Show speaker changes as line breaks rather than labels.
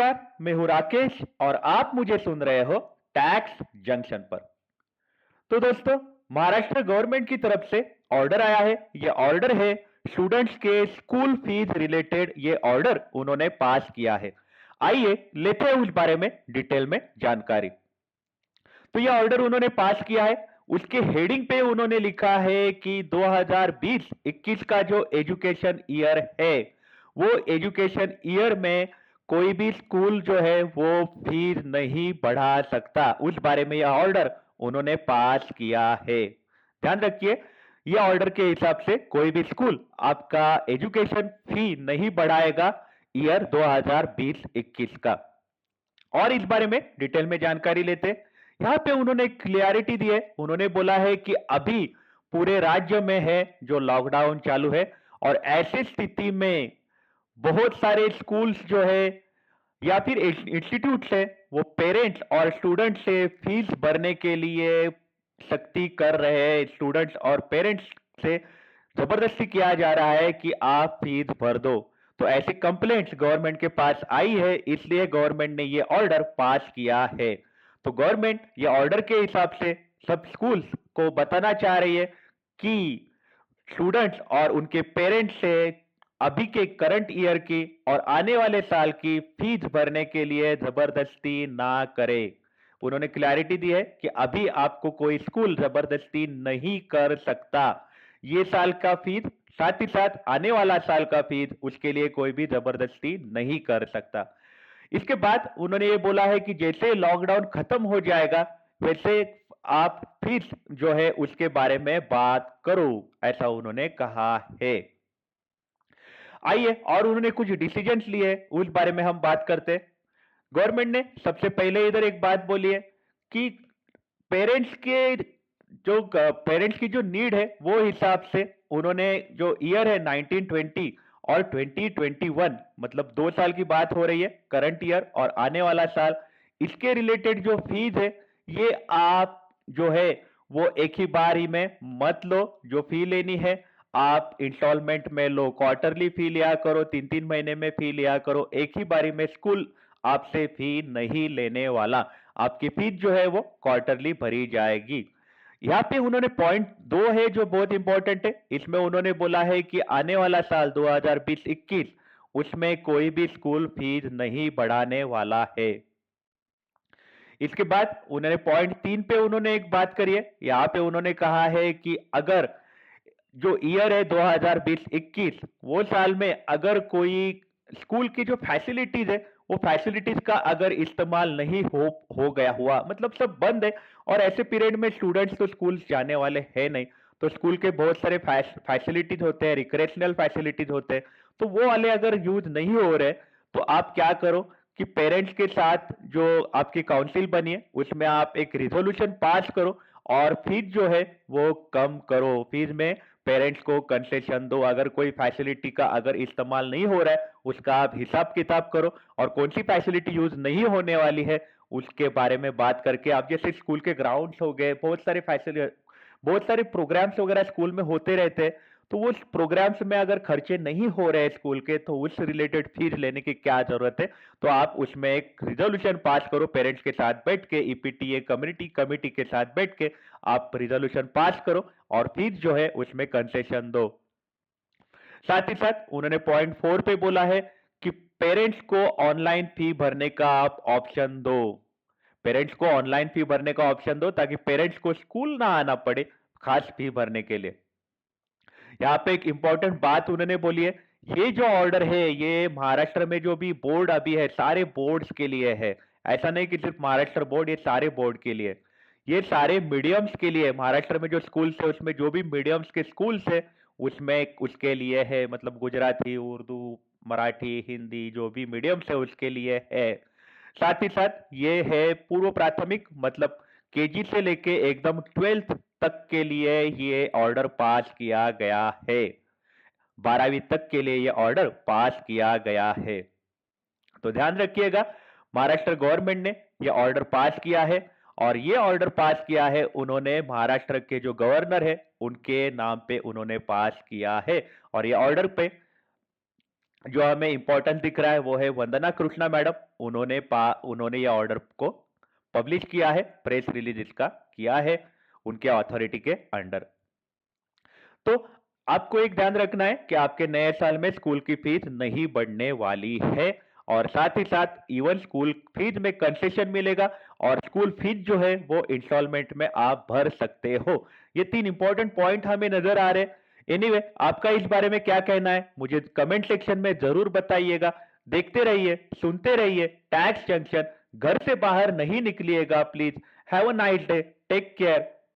नमस्कार, मैं हूं राकेश और आप मुझे सुन रहे हो टैक्स जंक्शन पर। तो दोस्तों, महाराष्ट्र गवर्नमेंट की तरफ से ऑर्डर आया है। ये ऑर्डर है स्टूडेंट्स के स्कूल फीस रिलेटेड। ये ऑर्डर उन्होंने पास किया है। आइए लेते हैं उस बारे में डिटेल में जानकारी। तो ये ऑर्डर उन्होंने पास किया है। उसके हेडिंग पे उन्होंने लिखा है कि 2020-21 का जो एजुकेशन ईयर है, वो एजुकेशन ईयर में कोई भी स्कूल जो है वो फीस नहीं बढ़ा सकता। उस बारे में यह ऑर्डर उन्होंने पास किया है। ध्यान रखिए, यह ऑर्डर के हिसाब से कोई भी स्कूल आपका एजुकेशन फी नहीं बढ़ाएगा ईयर 2020-21 का। और इस बारे में डिटेल में जानकारी लेते हैं। यहाँ पे उन्होंने क्लियरिटी दी है। उन्होंने बोला है कि अभी पूरे राज्य में है जो लॉकडाउन चालू है, और ऐसी स्थिति में बहुत सारे स्कूल्स जो है या फिर इंस्टीट्यूट्स है, वो पेरेंट्स और स्टूडेंट्स से फीस भरने के लिए सख्ती कर रहे हैं। स्टूडेंट्स और पेरेंट्स से जबरदस्ती किया जा रहा है कि आप फीस भर दो। तो ऐसी कंप्लेंट्स गवर्नमेंट के पास आई है, इसलिए गवर्नमेंट ने ये ऑर्डर पास किया है। तो गवर्नमेंट ये ऑर्डर के हिसाब से सब स्कूल्स को बताना चाह रही है कि स्टूडेंट्स और उनके पेरेंट्स से अभी के करंट ईयर की और आने वाले साल की फीस भरने के लिए जबरदस्ती ना करे। उन्होंने क्लैरिटी दी है कि अभी आपको कोई स्कूल जबरदस्ती नहीं कर सकता। ये साल का फीस, साथ ही साथ आने वाला साल का फीस, उसके लिए कोई भी जबरदस्ती नहीं कर सकता। इसके बाद उन्होंने ये बोला है कि जैसे लॉकडाउन खत्म हो जाएगा, वैसे आप फीस जो है उसके बारे में बात करो, ऐसा उन्होंने कहा है। आइए और उन्होंने कुछ डिसीजंस लिए, उस बारे में हम बात करते हैं। गवर्नमेंट ने सबसे पहले इधर एक बात बोली है कि पेरेंट्स के पेरेंट्स की जो नीड है वो हिसाब से उन्होंने जो ईयर है 1920 और 2021, मतलब 2 साल की बात हो रही है, करंट ईयर और आने वाला साल, इसके रिलेटेड जो फीस है, ये आप जो है वो एक ही बार ही में मत लो। जो फी लेनी है आप इंस्टॉलमेंट में लो, क्वार्टरली फी लिया करो, 3-3 महीने में फी लिया करो। एक ही बारी में स्कूल आपसे फी नहीं लेने वाला। आपकी फीस जो है वो क्वार्टरली भरी जाएगी। यहाँ पे उन्होंने पॉइंट 2 है जो बहुत इंपॉर्टेंट है। इसमें उन्होंने बोला है कि आने वाला साल 2020-21, उसमें कोई भी स्कूल फीस नहीं बढ़ाने वाला है। इसके बाद उन्होंने पॉइंट 3 पे उन्होंने एक बात करी है। यहाँ पे उन्होंने कहा है कि अगर जो ईयर है 2020-21, वो साल में अगर कोई स्कूल की जो फैसिलिटीज है, वो फैसिलिटीज का अगर इस्तेमाल नहीं हो गया हुआ, मतलब सब बंद है, और ऐसे पीरियड में स्टूडेंट्स तो स्कूल जाने वाले हैं नहीं, तो स्कूल के बहुत सारे फैसिलिटीज होते हैं, रिक्रेशनल फैसिलिटीज होते हैं, तो वो वाले अगर यूज नहीं हो रहे, तो आप क्या करो कि पेरेंट्स के साथ जो आपकी काउंसिल बनी है, उसमें आप एक रिजोल्यूशन पास करो और फीस जो है वो कम करो। फीस में पेरेंट्स को कंसेशन दो। अगर कोई फैसिलिटी का अगर इस्तेमाल नहीं हो रहा है, उसका आप हिसाब किताब करो, और कौन सी फैसिलिटी यूज नहीं होने वाली है उसके बारे में बात करके, आप जैसे स्कूल के ग्राउंड्स हो गए, बहुत सारे फैसिलिटी, बहुत सारे प्रोग्राम्स वगैरह स्कूल में होते रहते हैं, तो उस प्रोग्राम्स में अगर खर्चे नहीं हो रहे स्कूल के, तो उस रिलेटेड फीस लेने की क्या जरूरत है। तो आप उसमें एक रिजोल्यूशन पास करो, पेरेंट्स के साथ बैठ के, ईपीटीए कम्युनिटी कमेटी के साथ बैठ के आप रिजोल्यूशन पास करो और फीस जो है उसमें कंसेशन दो। साथ ही साथ उन्होंने पॉइंट 4 पे बोला है कि पेरेंट्स को ऑनलाइन फी भरने का आप ऑप्शन दो। पेरेंट्स को ऑनलाइन फी भरने का ऑप्शन दो, ताकि पेरेंट्स को स्कूल ना आना पड़े खास फी भरने के लिए। यहाँ पे एक इंपॉर्टेंट बात उन्होंने बोली है, ये जो ऑर्डर है ये महाराष्ट्र में जो भी बोर्ड अभी है, सारे बोर्ड्स के लिए है। ऐसा नहीं कि सिर्फ महाराष्ट्र बोर्ड, ये सारे बोर्ड के लिए, ये सारे मीडियम्स के लिए। महाराष्ट्र में जो स्कूल्स है उसमें जो भी मीडियम्स के स्कूल्स है उसमें उसके लिए है, मतलब गुजराती, उर्दू, मराठी, हिंदी, जो भी मीडियम्स है उसके लिए है। साथ ही साथ ये है पूर्व प्राथमिक, मतलब केजी से लेके एकदम 12th तक के लिए ये ऑर्डर पास किया गया है। 12वीं तक के लिए ये ऑर्डर पास किया गया है। तो ध्यान रखिएगा, महाराष्ट्र गवर्नमेंट ने ये ऑर्डर पास किया है, और ये ऑर्डर पास किया है उन्होंने महाराष्ट्र के जो गवर्नर है उनके नाम पे उन्होंने पास किया है। और ये ऑर्डर पे जो हमें इंपॉर्टेंट दिख रहा है वो है वंदना कृष्णा मैडम। उन्होंने ये ऑर्डर को पब्लिश किया है, प्रेस रिलीज इसका किया है उनके अथॉरिटी के अंडर। तो आपको एक ध्यान रखना है कि आपके नए साल में स्कूल की फीस नहीं बढ़ने वाली है, और साथ ही साथ इवन स्कूल फीस में कंसेशन मिलेगा, और स्कूल फीस जो है वो इंस्टॉलमेंट में आप भर सकते हो। ये 3 इंपॉर्टेंट पॉइंट हमें नजर आ रहे हैं। एनीवे, आपका इस बारे में क्या कहना है मुझे कमेंट सेक्शन में जरूर बताइएगा। देखते रहिए, सुनते रहिए टैक्स जंक्शन। घर से बाहर नहीं निकलिएगा please. Have a nice day, take care.